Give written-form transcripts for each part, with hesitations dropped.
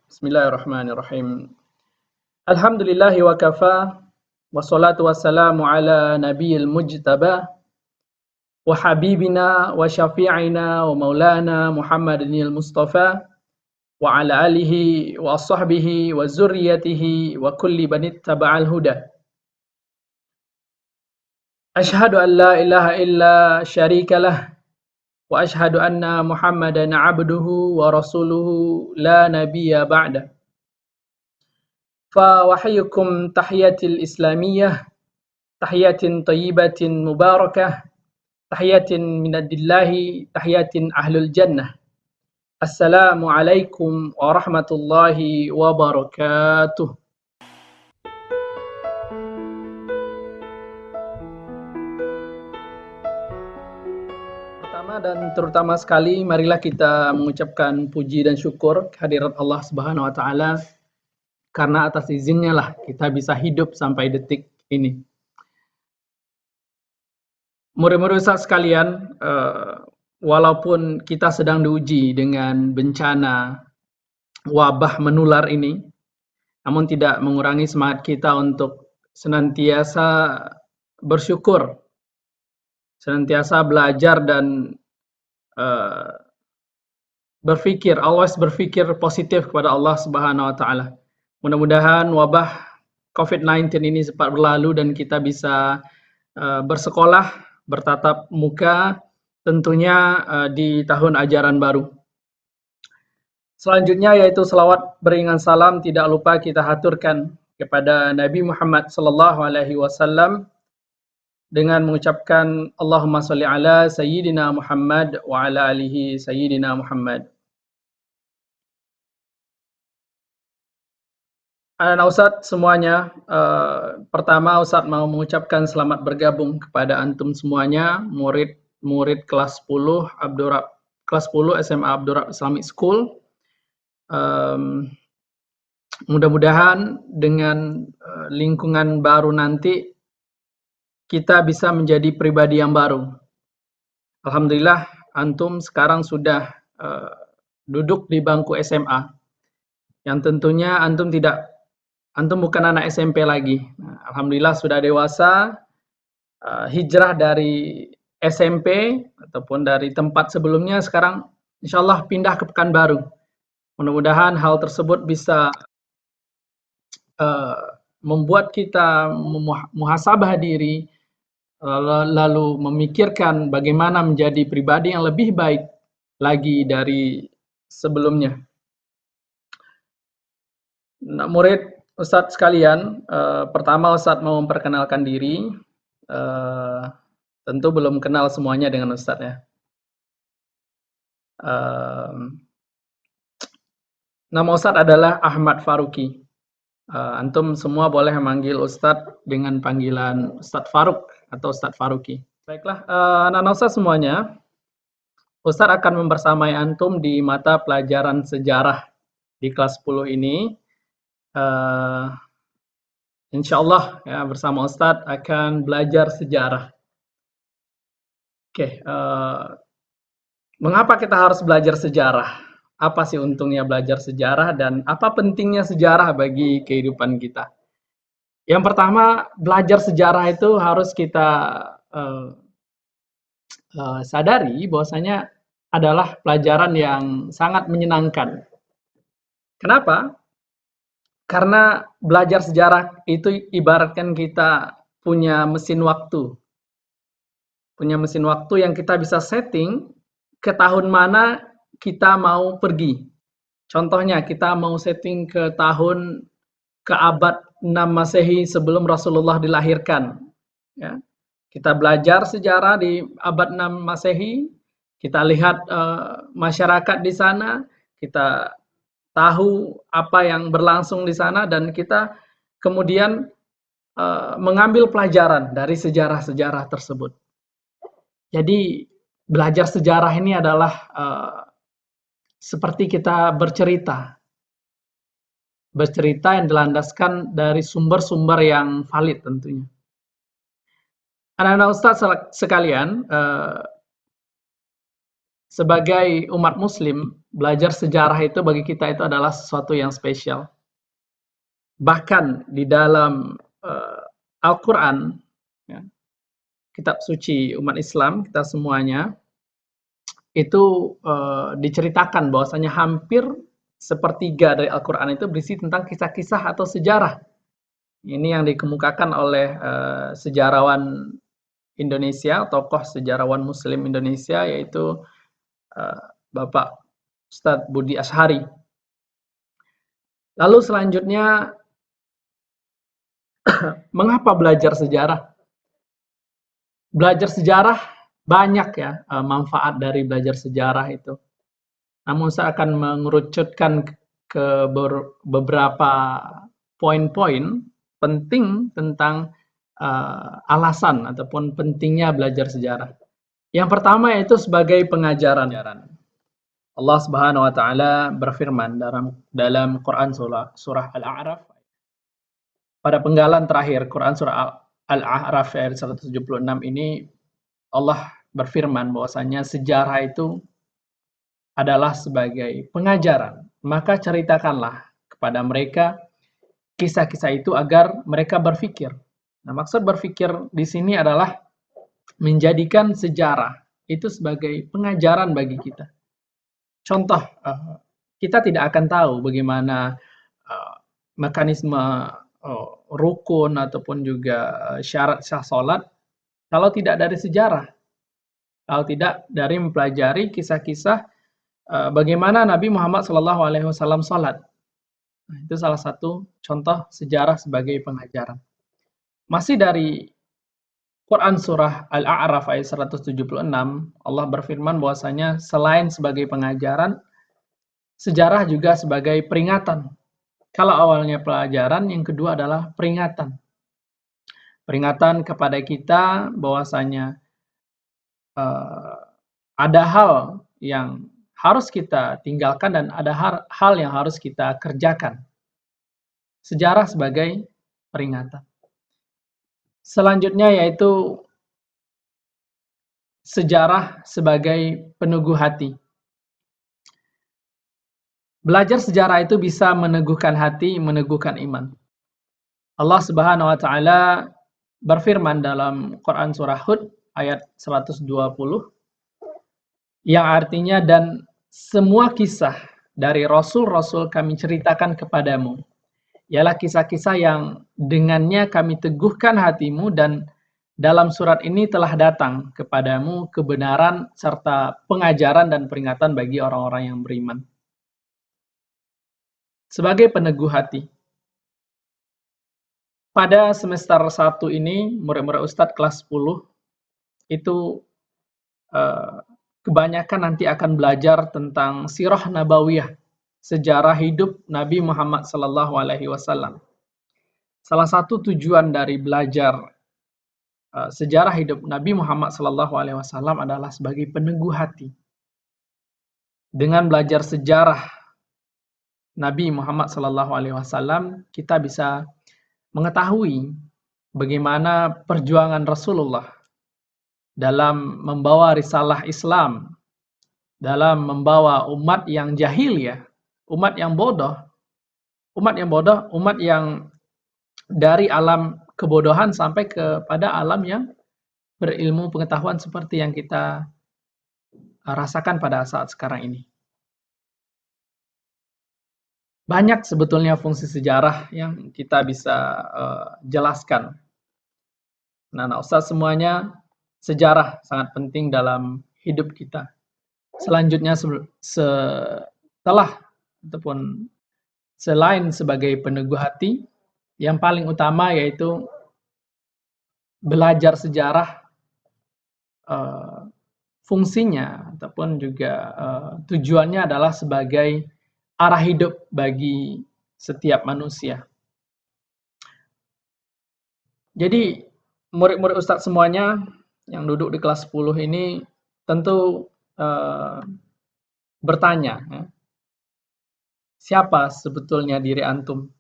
Bismillahirrahmanirrahim. Alhamdulillahi wa kafa, wassalatu wassalamu ala nabiyil mujtaba, wa habibina wa syafi'ina wa maulana Muhammadinil Mustafa, wa ala alihi wa sahbihi wa zurriyatihi wa kulli banittaba'al huda. Ashhadu an la ilaha illa syarikalah, wa ashhadu anna Muhammadan abduhu wa rasuluhu la nabiyya ba'da. فوحيكم تحية الإسلامية تحية طيبة مباركة تحية من الله تحية أهل الجنة. السلام عليكم ورحمة الله وبركاته. Pertama dan terutama sekali, marilah kita mengucapkan puji dan syukur kehadirat Allah Subhanahu wa taala, karena atas izinnya lah kita bisa hidup sampai detik ini. Murid-murid Ustaz sekalian, walaupun kita sedang diuji dengan bencana wabah menular ini, namun tidak mengurangi semangat kita untuk senantiasa bersyukur, senantiasa belajar dan always berpikir positif kepada Allah Subhanahu wa taala. Mudah-mudahan wabah COVID-19 ini cepat berlalu dan kita bisa bersekolah, bertatap muka, tentunya di tahun ajaran baru. Selanjutnya yaitu selawat beringat salam tidak lupa kita haturkan kepada Nabi Muhammad SAW dengan mengucapkan Allahumma sholli ala Sayyidina Muhammad wa ala alihi Sayyidina Muhammad. Anak Ustadz semuanya, pertama Ustadz mau mengucapkan selamat bergabung kepada antum semuanya, murid kelas 10 SMA Abdurrahman Islamic School. Mudah-mudahan dengan lingkungan baru nanti kita bisa menjadi pribadi yang baru. Alhamdulillah antum sekarang sudah duduk di bangku SMA, yang tentunya antum bukan anak SMP lagi. Alhamdulillah sudah dewasa, hijrah dari SMP ataupun dari tempat sebelumnya, sekarang insyaallah pindah ke Pekanbaru. Mudah-mudahan hal tersebut bisa membuat kita muhasabah diri, lalu memikirkan bagaimana menjadi pribadi yang lebih baik lagi dari sebelumnya. Nah, murid Ustadz sekalian, pertama Ustadz mau memperkenalkan diri. Tentu belum kenal semuanya dengan Ustadz ya. Nama Ustadz adalah Ahmad Faruqi. Antum semua boleh memanggil Ustadz dengan panggilan Ustadz Faruk atau Ustadz Faruqi. Baiklah, anak-anak Ustadz semuanya, Ustadz akan membersamai antum di mata pelajaran sejarah di kelas 10 ini. Insyaallah ya, bersama Ustadz akan belajar sejarah. Oke, mengapa kita harus belajar sejarah? Apa sih untungnya belajar sejarah dan apa pentingnya sejarah bagi kehidupan kita? Yang pertama, belajar sejarah itu harus kita sadari bahwasanya adalah pelajaran yang sangat menyenangkan. Kenapa? Karena belajar sejarah itu ibaratkan kita punya mesin waktu. Punya mesin waktu yang kita bisa setting ke tahun mana kita mau pergi. Contohnya kita mau setting ke abad 6 Masehi sebelum Rasulullah dilahirkan. Ya. Kita belajar sejarah di abad 6 Masehi, kita lihat masyarakat di sana, kita tahu apa yang berlangsung di sana, dan kita kemudian mengambil pelajaran dari sejarah-sejarah tersebut. Jadi belajar sejarah ini adalah seperti kita bercerita yang dilandaskan dari sumber-sumber yang valid tentunya. Anak-anak Ustadz sekalian, sebagai umat muslim, belajar sejarah itu bagi kita itu adalah sesuatu yang spesial. Bahkan di dalam Al-Quran, ya, kitab suci umat Islam, kita semuanya, itu diceritakan bahwasanya hampir sepertiga dari Al-Quran itu berisi tentang kisah-kisah atau sejarah. Ini yang dikemukakan oleh sejarawan Indonesia, tokoh sejarawan Muslim Indonesia, yaitu Bapak Ustadz Budi Ashari. Lalu selanjutnya, mengapa belajar sejarah? Belajar sejarah banyak ya manfaat dari belajar sejarah itu. Namun saya akan mengerucutkan ke beberapa poin-poin penting tentang alasan ataupun pentingnya belajar sejarah. Yang pertama yaitu sebagai pengajaran. Allah Subhanahu wa taala berfirman dalam Quran surah Al-A'raf, pada penggalan terakhir Quran surah Al-A'raf ayat 176 ini, Allah berfirman bahwasanya sejarah itu adalah sebagai pengajaran. Maka ceritakanlah kepada mereka kisah-kisah itu agar mereka berpikir. Nah, maksud berpikir di sini adalah menjadikan sejarah itu sebagai pengajaran bagi kita. Contoh, kita tidak akan tahu bagaimana mekanisme rukun ataupun juga syarat sah salat kalau tidak dari sejarah, kalau tidak dari mempelajari kisah-kisah bagaimana Nabi Muhammad SAW salat. Nah, itu salah satu contoh sejarah sebagai pengajaran. Masih dari Quran surah Al-A'raf ayat 176, Allah berfirman bahwasanya selain sebagai pengajaran, sejarah juga sebagai peringatan. Kalau awalnya pelajaran, yang kedua adalah peringatan. Peringatan kepada kita bahwasanya ada hal yang harus kita tinggalkan dan ada hal yang harus kita kerjakan. Sejarah sebagai peringatan. Selanjutnya yaitu sejarah sebagai peneguh hati. Belajar sejarah itu bisa meneguhkan hati, meneguhkan iman. Allah Subhanahu wa taala berfirman dalam Quran surah Hud ayat 120 yang artinya, dan semua kisah dari rasul-rasul kami ceritakan kepadamu, ialah kisah-kisah yang dengannya kami teguhkan hatimu, dan dalam surat ini telah datang kepadamu kebenaran serta pengajaran dan peringatan bagi orang-orang yang beriman. Sebagai peneguh hati. Pada semester 1 ini, murid-murid Ustadz kelas 10 itu kebanyakan nanti akan belajar tentang sirah nabawiyah, sejarah hidup Nabi Muhammad SAW. Salah satu tujuan dari belajar sejarah hidup Nabi Muhammad SAW adalah sebagai peneguh hati. Dengan belajar sejarah Nabi Muhammad SAW, kita bisa mengetahui bagaimana perjuangan Rasulullah dalam membawa risalah Islam, dalam membawa umat yang jahiliyah, umat yang bodoh, umat yang dari alam kebodohan sampai kepada alam yang berilmu pengetahuan seperti yang kita rasakan pada saat sekarang ini. Banyak sebetulnya fungsi sejarah yang kita bisa jelaskan. Nah, Ustaz, semuanya sejarah sangat penting dalam hidup kita. Selanjutnya setelah ataupun selain sebagai peneguh hati, yang paling utama yaitu belajar sejarah, fungsinya ataupun juga tujuannya adalah sebagai arah hidup bagi setiap manusia. Jadi murid-murid Ustadz semuanya yang duduk di kelas 10 ini tentu bertanya, ya, siapa sebetulnya diri antum?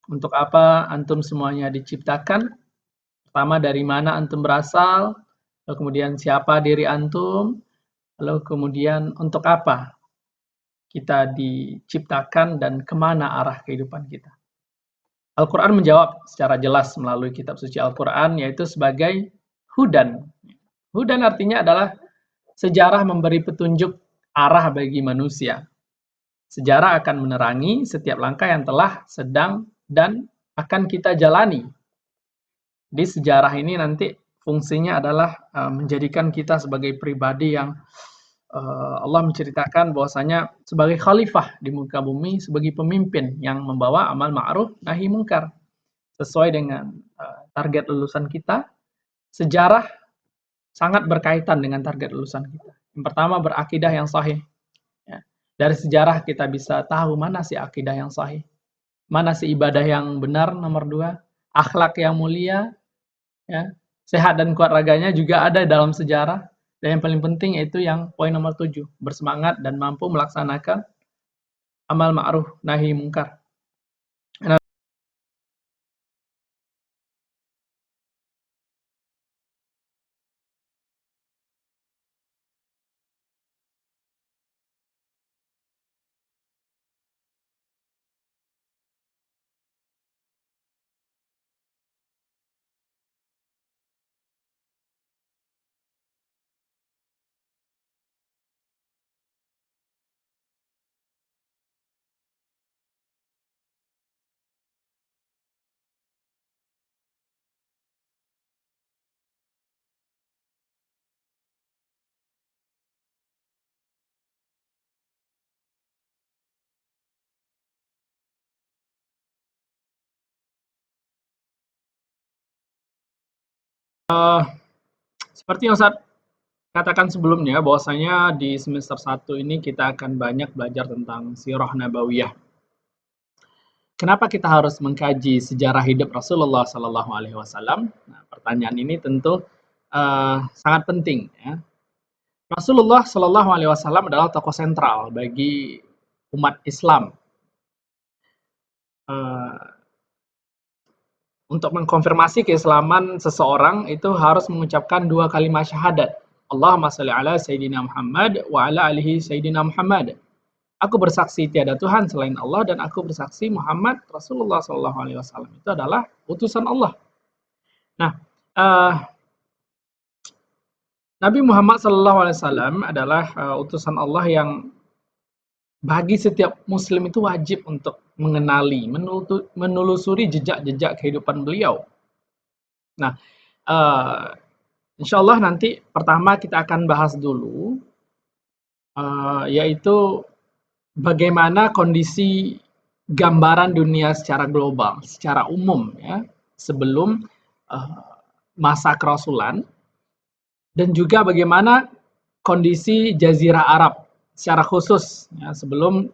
Untuk apa antum semuanya diciptakan? Pertama, dari mana antum berasal? Kemudian siapa diri antum? Lalu kemudian untuk apa kita diciptakan dan kemana arah kehidupan kita? Al-Quran menjawab secara jelas melalui kitab suci Al-Quran, yaitu sebagai hudan. Hudan artinya adalah sejarah memberi petunjuk arah bagi manusia. Sejarah akan menerangi setiap langkah yang telah, sedang, dan akan kita jalani. Di sejarah ini nanti fungsinya adalah menjadikan kita sebagai pribadi yang Allah menceritakan bahwasanya sebagai khalifah di muka bumi, sebagai pemimpin yang membawa amal ma'ruf nahi mungkar. Sesuai dengan target lulusan kita, sejarah sangat berkaitan dengan target lulusan kita. Yang pertama, berakidah yang sahih. Ya. Dari sejarah kita bisa tahu mana sih akidah yang sahih, mana sih ibadah yang benar, nomor dua, akhlak yang mulia, ya, sehat dan kuat raganya juga ada dalam sejarah. Dan yang paling penting yaitu yang poin nomor 7, bersemangat dan mampu melaksanakan amal ma'ruf nahi mungkar. Nah, seperti yang saya katakan sebelumnya, bahwasanya di semester 1 ini kita akan banyak belajar tentang sirah nabawiyah. Kenapa kita harus mengkaji sejarah hidup Rasulullah Sallallahu Alaihi Wasallam? Nah, pertanyaan ini tentu sangat penting. Ya. Rasulullah Sallallahu Alaihi Wasallam adalah tokoh sentral bagi umat Islam. Untuk mengkonfirmasi keislaman seseorang itu harus mengucapkan 2 kalimat syahadat. Allahumma shalli ala Sayyidina Muhammad wa ala alihi Sayyidina Muhammad. Aku bersaksi tiada Tuhan selain Allah dan aku bersaksi Muhammad Rasulullah Sallallahu Alaihi Wasallam itu adalah utusan Allah. Nah, Nabi Muhammad Sallallahu Alaihi Wasallam adalah utusan Allah yang bagi setiap muslim itu wajib untuk mengenali, menelusuri jejak-jejak kehidupan beliau. Nah, insya Allah nanti pertama kita akan bahas dulu, yaitu bagaimana kondisi gambaran dunia secara global, secara umum, ya, sebelum masa kerasulan, dan juga bagaimana kondisi Jazirah Arab secara khusus, ya, sebelum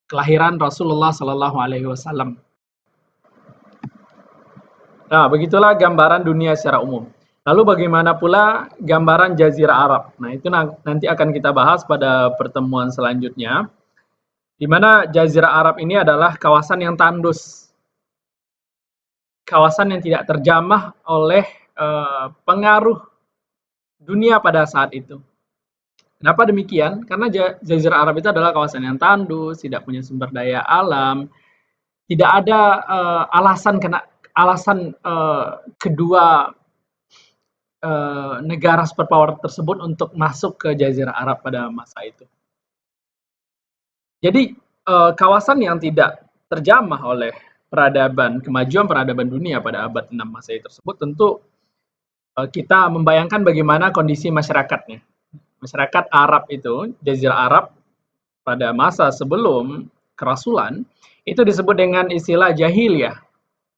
kelahiran Rasulullah Sallallahu Alaihi Wasallam. Nah, begitulah gambaran dunia secara umum. Lalu bagaimana pula gambaran Jazirah Arab? Nah, itu nanti akan kita bahas pada pertemuan selanjutnya, di mana Jazirah Arab ini adalah kawasan yang tandus, kawasan yang tidak terjamah oleh pengaruh dunia pada saat itu. Kenapa demikian? Karena Jazirah Arab itu adalah kawasan yang tandus, tidak punya sumber daya alam, tidak ada alasan kedua negara superpower tersebut untuk masuk ke Jazirah Arab pada masa itu. Jadi kawasan yang tidak terjamah oleh kemajuan peradaban dunia pada abad 6 Masehi tersebut, tentu kita membayangkan bagaimana kondisi masyarakatnya. Masyarakat Arab itu, Jazirah Arab pada masa sebelum kerasulan, itu disebut dengan istilah jahiliyah,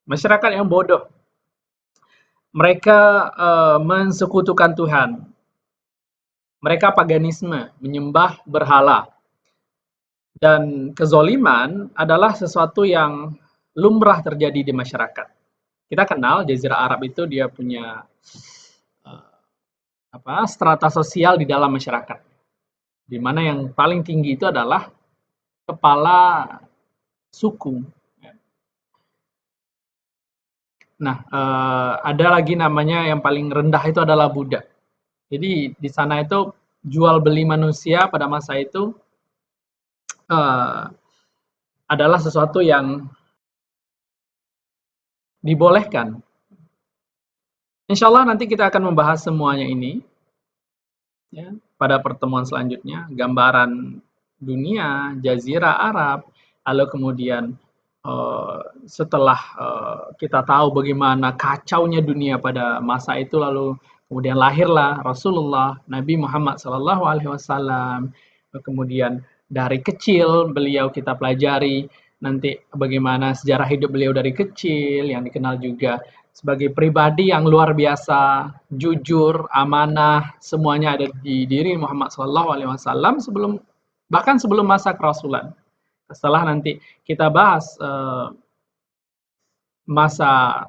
masyarakat yang bodoh. Mereka mensekutukan Tuhan, mereka paganisme, menyembah berhala, dan kezoliman adalah sesuatu yang lumrah terjadi di masyarakat. Kita kenal Jazirah Arab itu dia punya strata sosial di dalam masyarakat, di mana yang paling tinggi itu adalah kepala suku. Nah, ada lagi namanya yang paling rendah itu adalah budak. Jadi di sana itu jual beli manusia pada masa itu adalah sesuatu yang dibolehkan. Insya Allah nanti kita akan membahas semuanya ini ya, pada pertemuan selanjutnya, gambaran dunia, Jazirah Arab, lalu kemudian setelah kita tahu bagaimana kacaunya dunia pada masa itu, lalu kemudian lahirlah Rasulullah Nabi Muhammad SAW. Kemudian dari kecil beliau kita pelajari nanti bagaimana sejarah hidup beliau dari kecil, yang dikenal juga sebagai pribadi yang luar biasa, jujur, amanah, semuanya ada di diri Muhammad SAW bahkan sebelum masa kerasulan. Setelah nanti kita bahas masa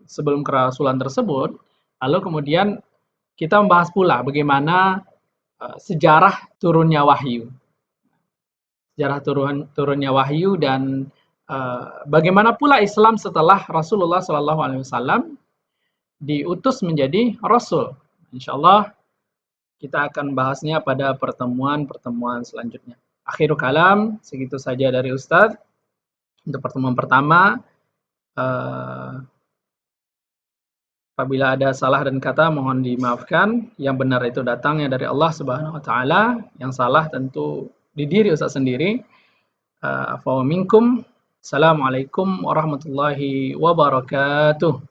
sebelum kerasulan tersebut, lalu kemudian kita membahas pula bagaimana sejarah turunnya wahyu. Sejarah turunnya wahyu dan bagaimana pula Islam setelah Rasulullah SAW diutus menjadi Rasul. Insya Allah kita akan bahasnya pada pertemuan-pertemuan selanjutnya. Akhirul kalam, segitu saja dari Ustadz. Untuk pertemuan pertama, apabila ada salah dan kata mohon dimaafkan. Yang benar itu datangnya dari Allah Subhanahu wa taala, yang salah tentu di diri Ustaz sendiri. Afa minkum. Assalamualaikum warahmatullahi wabarakatuh.